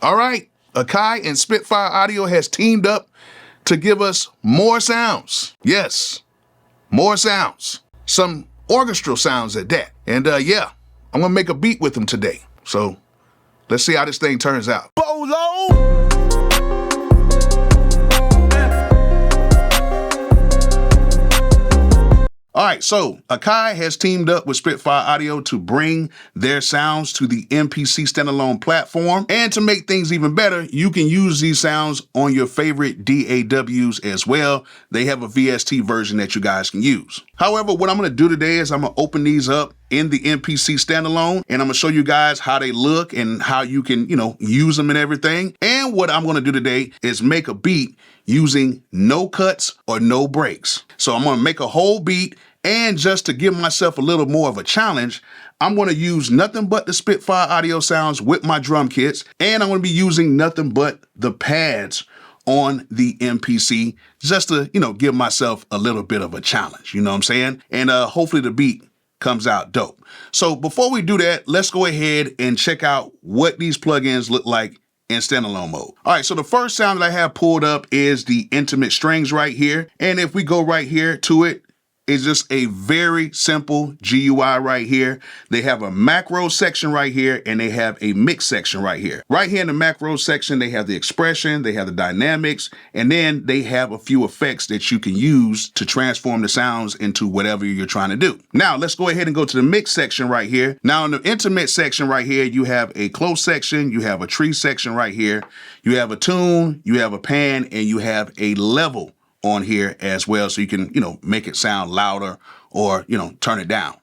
All right, Akai and Spitfire Audio has teamed up to give us more sounds. Yes, more sounds. Some orchestral sounds at that. And yeah, I'm gonna make a beat with them today. So let's see how this thing turns out. Bolo! All right, so Akai has teamed up with Spitfire Audio to bring their sounds to the MPC Standalone platform. And to make things even better, you can use these sounds on your favorite DAWs as well. They have a VST version that you guys can use. However, what I'm gonna do today is I'm gonna open these up in the MPC Standalone, and I'm gonna show you guys how they look and how you can, use them and everything. And what I'm gonna do today is make a beat using no cuts or no breaks. So I'm gonna make a whole beat, and just to give myself a little more of a challenge, I'm gonna use nothing but the Spitfire Audio sounds with my drum kits, and I'm gonna be using nothing but the pads on the MPC just to, give myself a little bit of a challenge, you know what I'm saying? And hopefully the beat comes out dope. So before we do that, let's go ahead and check out what these plugins look like in standalone mode. All right, so the first sound that I have pulled up is the intimate strings right here. And if we go right here to it, it's just a very simple GUI right here. They have a macro section right here, and they have a mix section right here. Right here in the macro section, they have the expression, they have the dynamics, and then they have a few effects that you can use to transform the sounds into whatever you're trying to do. Now, let's go ahead and go to the mix section right here. Now, in the intimate section right here, you have a close section, you have a tree section right here, you have a tune, you have a pan, and you have a level on here as well, so you can, make it sound louder or, turn it down.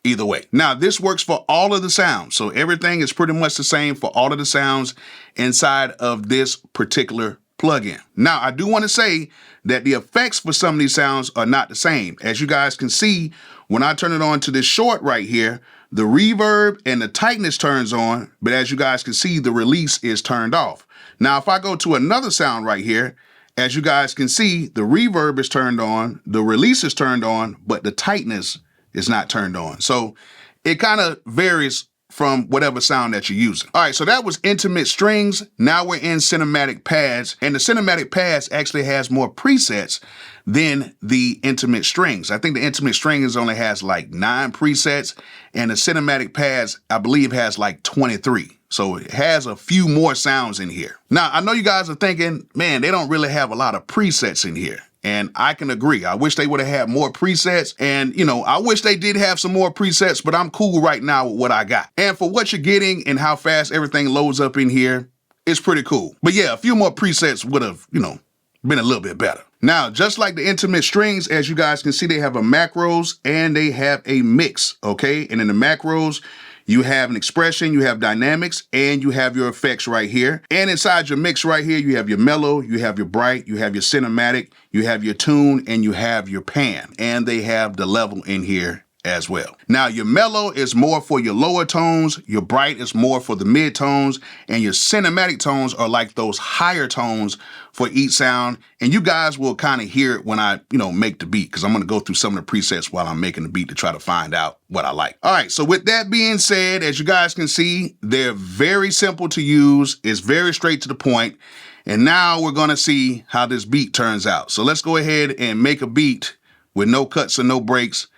Either way. Now, this works for all of the sounds. So everything is pretty much the same for all of the sounds inside of this particular plugin. Now, I do want to say that the effects for some of these sounds are not the same. As you guys can see, when I turn it on to this short right here, the reverb and the tightness turns on, but as you guys can see, the release is turned off. Now, if I go to another sound right here, as you guys can see, the reverb is turned on, the release is turned on, but the tightness is not turned on. So it kind of varies from whatever sound that you're using. All right, so that was intimate strings. Now we're in cinematic pads, and the cinematic pads actually has more presets than the intimate strings. I think the intimate strings only has like 9 presets, and the cinematic pads, I believe, has like 23. So it has a few more sounds in here. Now, I know you guys are thinking, man, they don't really have a lot of presets in here. And I can agree. I wish they would have had more presets. And, I wish they did have some more presets, but I'm cool right now with what I got. And for what you're getting and how fast everything loads up in here, it's pretty cool. But yeah, a few more presets would have, been a little bit better. Now, just like the intimate strings, as you guys can see, they have a macros and they have a mix, okay? And in the macros, you have an expression, you have dynamics, and you have your effects right here. And inside your mix right here, you have your mellow, you have your bright, you have your cinematic, you have your tune, and you have your pan. And they have the level in here as well. Now, your mellow is more for your lower tones, your bright is more for the mid tones, and your cinematic tones are like those higher tones for each sound. And you guys will kind of hear it when I, make the beat, because I'm going to go through some of the presets while I'm making the beat to try to find out what I like. All right, so with that being said, as you guys can see, they're very simple to use. It's very straight to the point. And now we're going to see how this beat turns out. So let's go ahead and make a beat with no cuts and no breaks.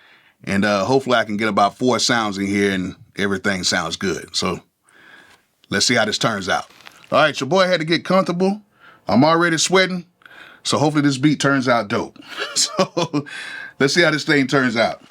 And hopefully I can get about 4 sounds in here and everything sounds good. So let's see how this turns out. All right, your boy had to get comfortable. I'm already sweating. So hopefully this beat turns out dope. So let's see how this thing turns out.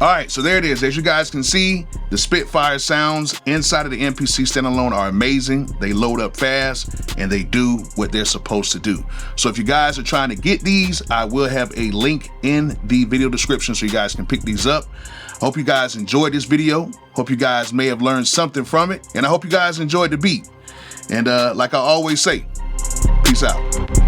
All right, so there it is. As you guys can see, the Spitfire sounds inside of the MPC Standalone are amazing. They load up fast and they do what they're supposed to do. So if you guys are trying to get these, I will have a link in the video description so you guys can pick these up. I hope you guys enjoyed this video. Hope you guys may have learned something from it. And I hope you guys enjoyed the beat. And like I always say, peace out.